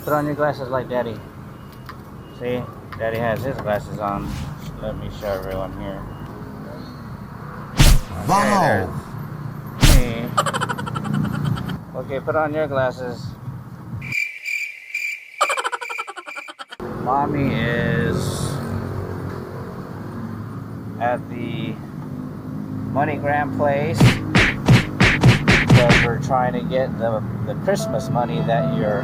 Put on your glasses like Daddy. See? Daddy has his glasses on. Let me show everyone here. Wow! Okay, okay, put on your glasses. Mommy is at the MoneyGram place because we're trying to get the Christmas money that your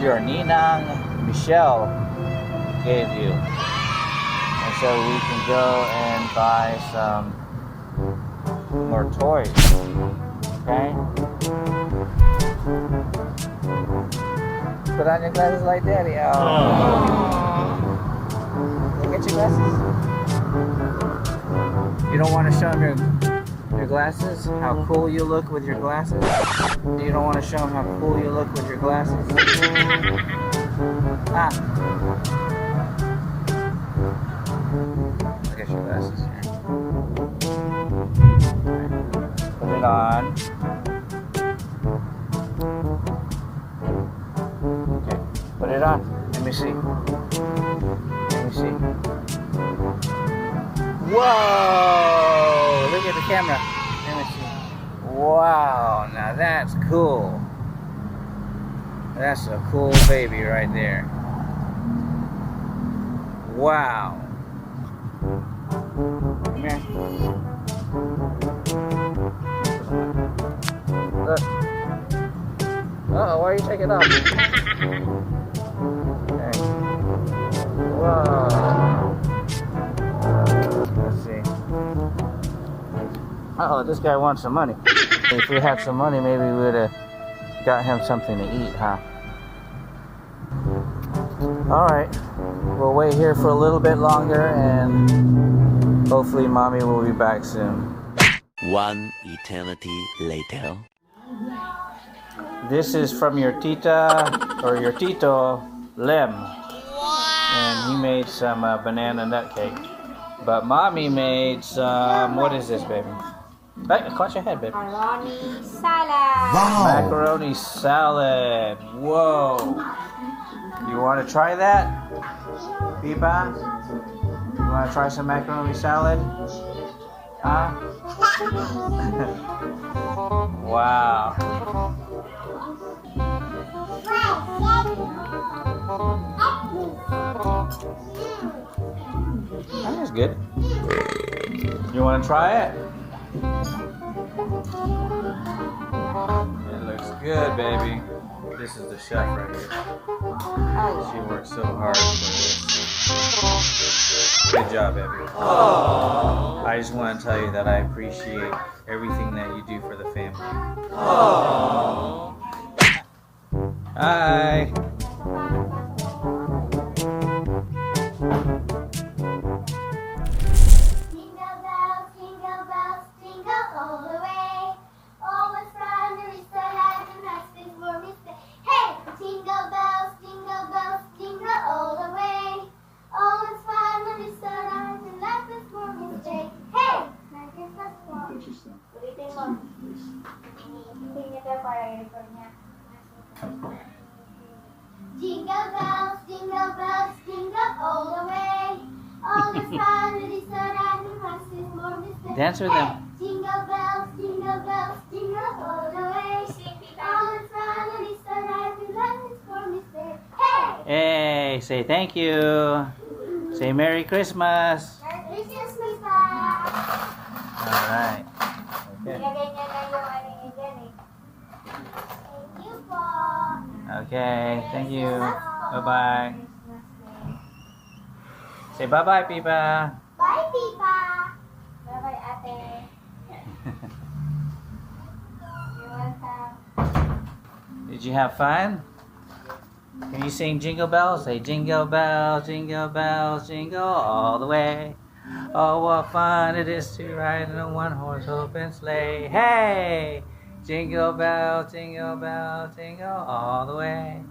Ninang Michelle gave you, and so we can go and buy some more toys. Okay? Put on your glasses like Daddy. Oh. Look at your glasses. You don't want to show him your glasses? How cool you look with your glasses? You don't want to show him how cool you look with your glasses? Ah. Look at your glasses here. Put it on. Okay. Put it on. Let me see. Let me see. Whoa! Look at the camera. Let me see. Wow, now that's cool. That's a cool baby right there. Wow. Come here. Look. Uh-oh, why are you taking off? Okay. Whoa. Let's see. Uh-oh, this guy wants some money. If we had some money, maybe we would have got him something to eat, huh? Alright, we'll wait here for a little bit longer and hopefully Mommy will be back soon. One eternity later. This is from your tita, or your tito, Lem. And he made some banana nut cake. But Mommy made some, what is this, baby? Hey, clutch your head, baby. Macaroni salad. Wow! Macaroni salad. Whoa. You want to try that? Pipa? You want to try some macaroni salad? Huh? Wow. That is good. You want to try it? It looks good, baby. This is the chef right here. She worked so hard for this. Good job, baby. Aww. I just want to tell you that I appreciate everything that you do for the family. Aww. Hi. Jingle bells, jingle all the way. All the fun with the sun and the horses more mistake. Dance with them. Jingle bells, jingle all the way. All the fun with the sun and the horses more mistake. Hey! Hey, say thank you. Say Merry Christmas. Merry Christmas, pa! Alright. Okay. Ilagay niya na yung ano niya dyan eh. Thank you po. Okay, thank you. Bye-bye. Say bye-bye, Pipa. Bye, Pipa! Bye-bye, ate. You're welcome. Did you have fun? Can you sing Jingle Bells? Say jingle bells, jingle all the way. Oh, what fun it is to ride in a one-horse open sleigh. Hey! Jingle bells, jingle all the way.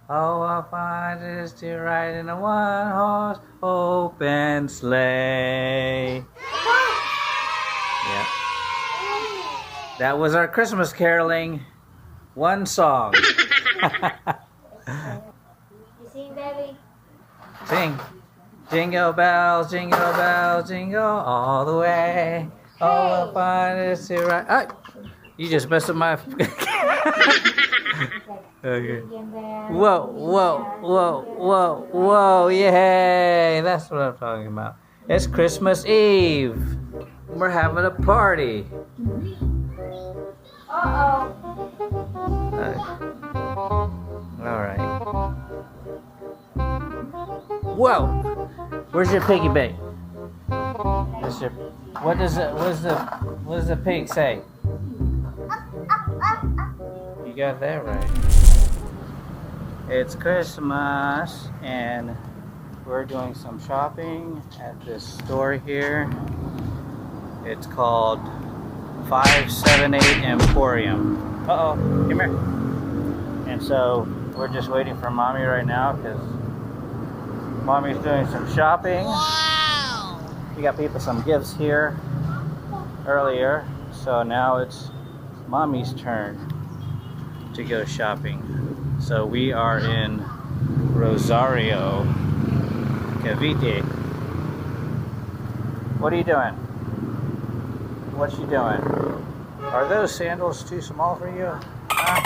Oh, what fun it is to ride in a one-horse open sleigh. Yeah. That was our Christmas caroling. One song. You sing, baby? Sing. Jingle bells, jingle all the way. Oh, what fun it is to ride. Ah, you just messed up my. Okay. Whoa, whoa, whoa, whoa, whoa, yay! That's what I'm talking about. It's Christmas Eve. We're having a party. Uh-oh. Alright. Whoa! Where's your piggy bank? What does the pig say? You got that right. It's Christmas and we're doing some shopping at this store here. It's called 578 Emporium. Uh-oh, come here. And so we're just waiting for Mommy right now because Mommy's doing some shopping. Wow! We got people some gifts here earlier, so now it's Mommy's turn to go shopping. So we are in Rosario, Cavite. What are you doing? What's she doing? Are those sandals too small for you? Huh?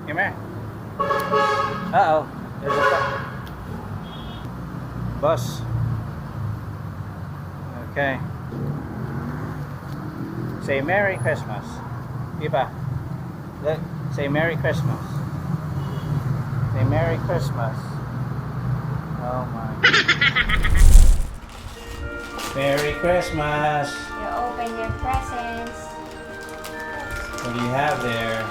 Come here. Uh-oh. There's a bus. Okay. Say Merry Christmas. Iba. Look. Say Merry Christmas. Say Merry Christmas. Oh my. Merry Christmas. You open your presents. What do you have there?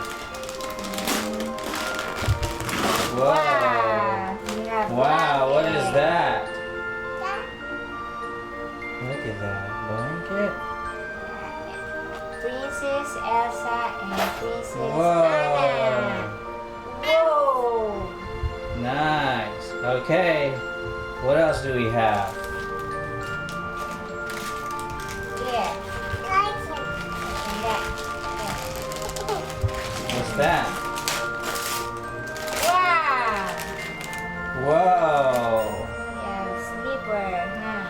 Whoa. Wow. You have Wow, what is blanket. that? Look at that blanket. Princess Elsa and Princess Anna. Whoa. Whoa. Nice. Okay. What else do we have? Yeah. What's that? Wow. Whoa. Yeah, slipper. Huh?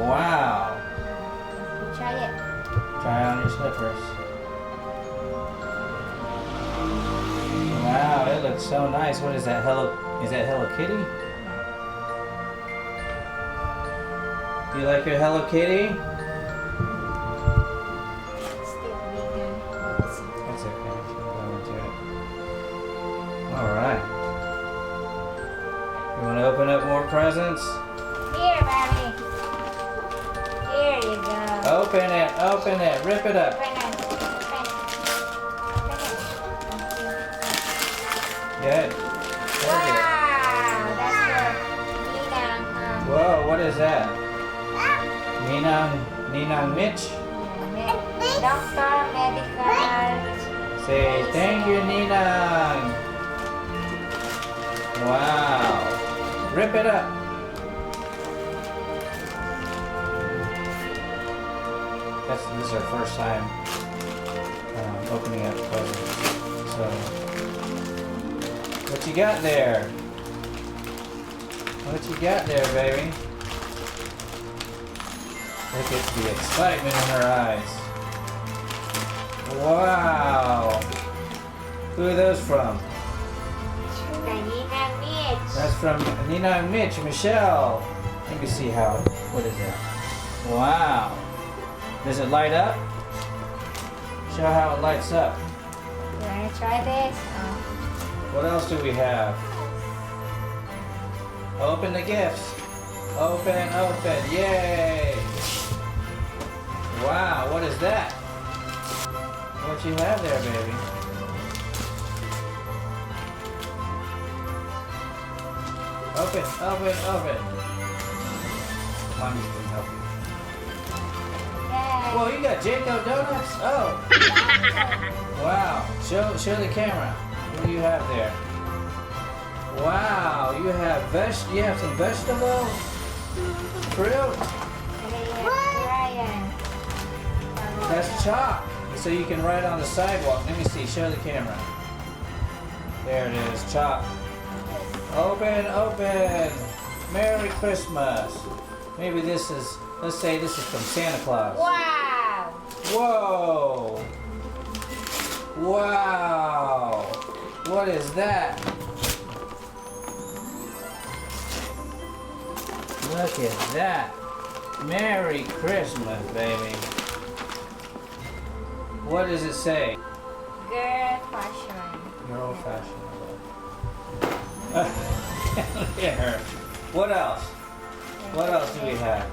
Wow. You try it. Try on your slippers. Wow, it looks so nice. What is that? Is that Hello Kitty? You like your Hello Kitty? Still bigger. That's okay. Go into it. Alright. You want to open up more presents? Here, baby. Here you go. Open it, rip it up. Open it. Good. Very good. Wow, that's for Ninang. Whoa, what is that? Ninang Mitch? Doctor, medical. Say thank you, Ninang. Wow. Rip it up. This is our first time opening up presents. So, what you got there? What you got there, baby? Look at the excitement in her eyes. Wow. Who are those from? Ninang Mitch. That's from Nina and Mitch, Michelle. Let me see how. What is that? Wow. Does it light up? Show how it lights up. You wanna try this? What else do we have? Open the gifts. Open. Yay. Wow, what is that? What you have there, baby? Open. Mommy's gonna help you. Yay. Whoa, you got Jayco donuts? Oh. Wow. Show the camera. What do you have there? Wow, you have some vegetables, fruit. Ryan. That's chalk. So you can write on the sidewalk. Let me see. Show the camera. There it is. Chalk. Open, open. Merry Christmas. Maybe this is, let's say this is from Santa Claus. Wow! Whoa. Wow. What is that? Look at that. Merry Christmas, baby. What does it say? Girl fashion. You're old fashioned. Look at her. What else? What else do we have?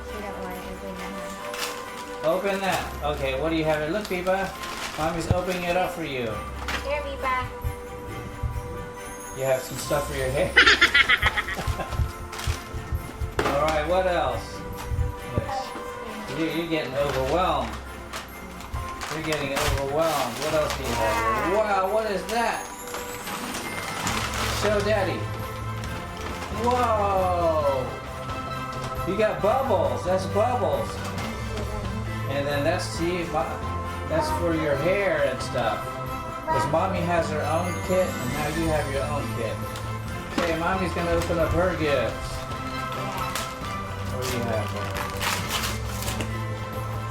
She don't want to open that. Open that. Okay, what do you have here? Look, Biba. Mommy's opening it up for you. Here, Biba. You have some stuff for your hair. Alright, what else? Yes. You're getting overwhelmed. You're getting overwhelmed. What else do you have here? Wow, what is that? Show Daddy. Whoa! You got bubbles. That's bubbles. And then that's, see, that's for your hair and stuff. Because Mommy has her own kit, and now you have your own kit. Okay, Mommy's going to open up her gifts. What do you have there?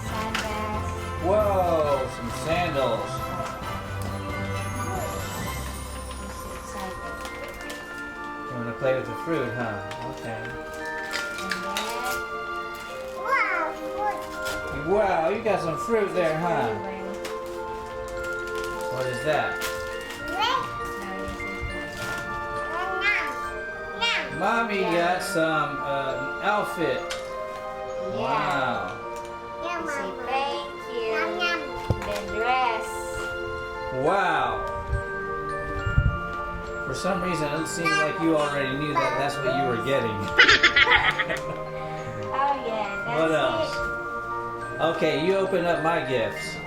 Sandals. Whoa, some sandals. You want to play with the fruit, huh? Okay. Wow, you got some fruit there, huh? What is that? Mommy got some outfit. Wow. Say thank you. The dress. Wow. For some reason, it seems like you already knew that that's what you were getting. Oh yeah. That's What else? It. Okay, you open up my gifts.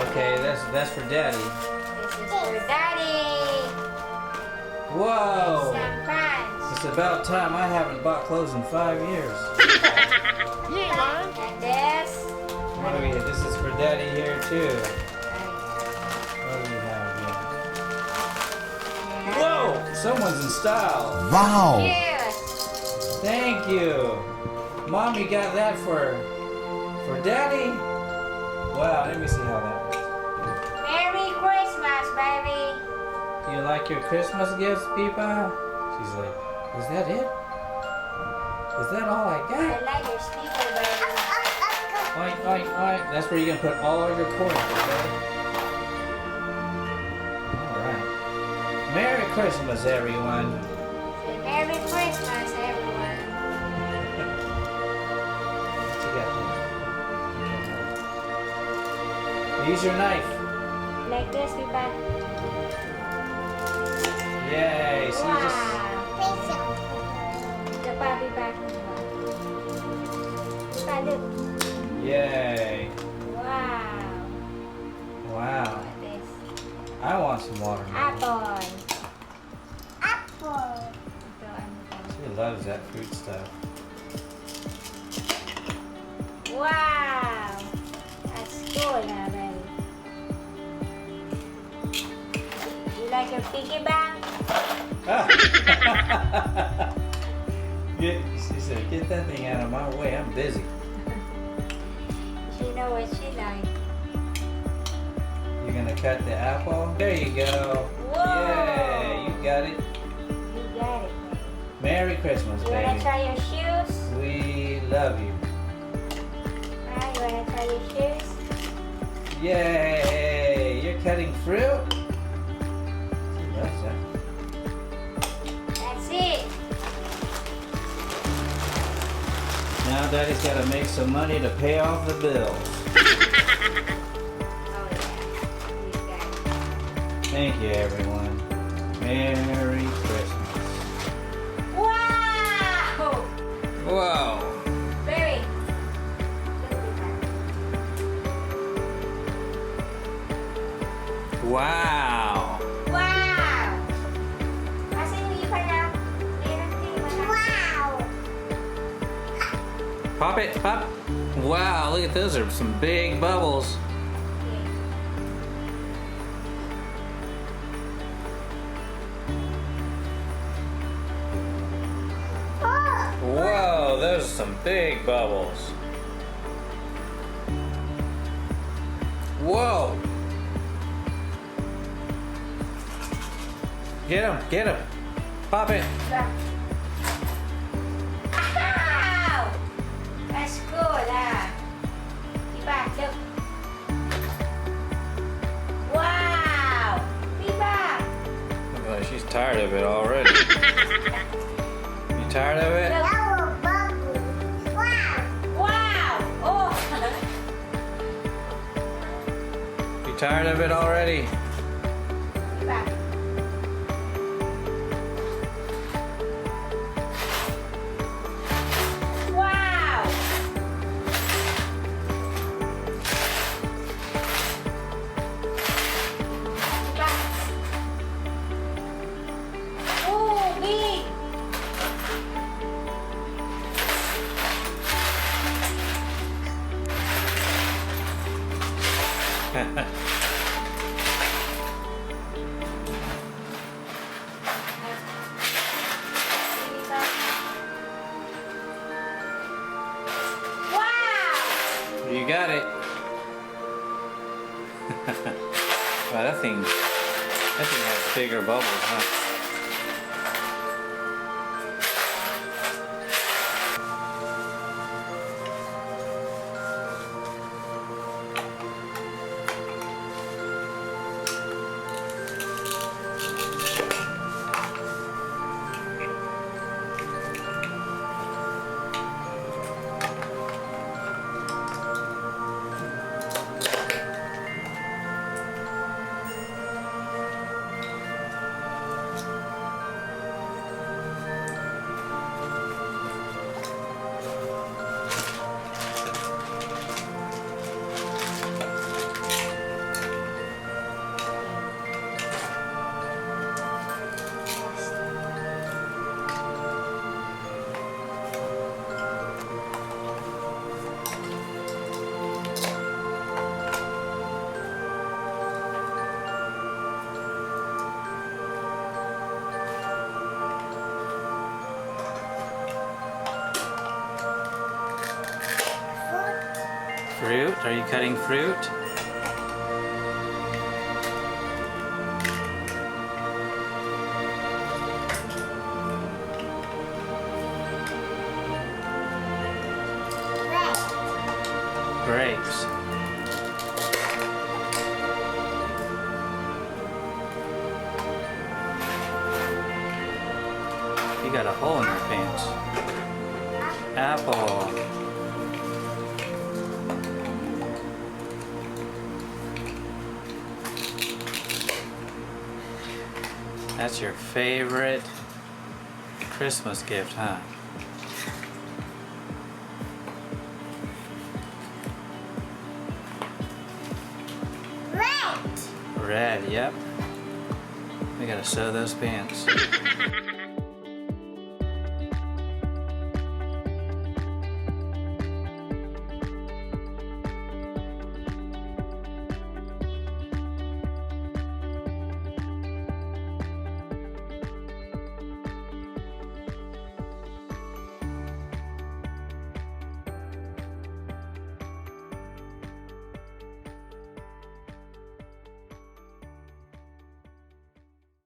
Okay, that's for Daddy. This is for Daddy. Whoa! Some pants. It's about time. I haven't bought clothes in 5 years. And this. What do we have? This is for Daddy here too. What do we have here? Whoa! Someone's in style. Wow! Cute. Thank you. Mommy got that for Daddy. Wow, let me see how that works. Merry Christmas, baby. Do you like your Christmas gifts, Peepa? She's like, is that it? Is that all I I got? like your speaker, baby. Oink, oink, oink. That's where you're gonna put all of your coins, okay? Alright. Merry Christmas, everyone. Say Merry Christmas, everyone. What you got? Use your knife. Like this, Biba. Yay. See, Wow. just... The puppy back. Look. Yay. Wow. Wow. Look at this. I want some watermelon. Apple. She loves that fruit stuff. Wow. That's cool, huh, baby? You like your piggy bank? She said, get that thing out of my way. I'm busy. She know what she like. You're gonna cut the apple. There you go. Whoa. Yay, you got it. You got it, baby. Merry Christmas, You wanna baby. try your shoes? We love you. Alright, you wanna try your shoes? Yay! You're cutting fruit? She loves that. That's it. Now Daddy's gotta make some money to pay off the bills. Oh yeah. You got it. Thank you, everyone. Merry Christmas. Wow! Whoa! Baby. Wow! Wow! Kasi hindi pa na. Meron din mo na. Wow! Pop it, pop! Wow, look at those are some big bubbles. Whoa, those are some big bubbles. Whoa. Get him. Pop it. Wow! That's good, Diba, look. Wow! Diba? Look like she's tired of it already. You tired of it? Yellow bubble. Wow! Wow! Oh! You tired of it already? Diba? Wow! Diba? Oh, big! Wow! You got it. Wow, that thing has bigger bubbles, huh? Fruit? Are you cutting fruit? Grapes. You got a hole in your pants. Apple. That's your favorite Christmas gift, huh? Red! Red, yep. We gotta sew those pants.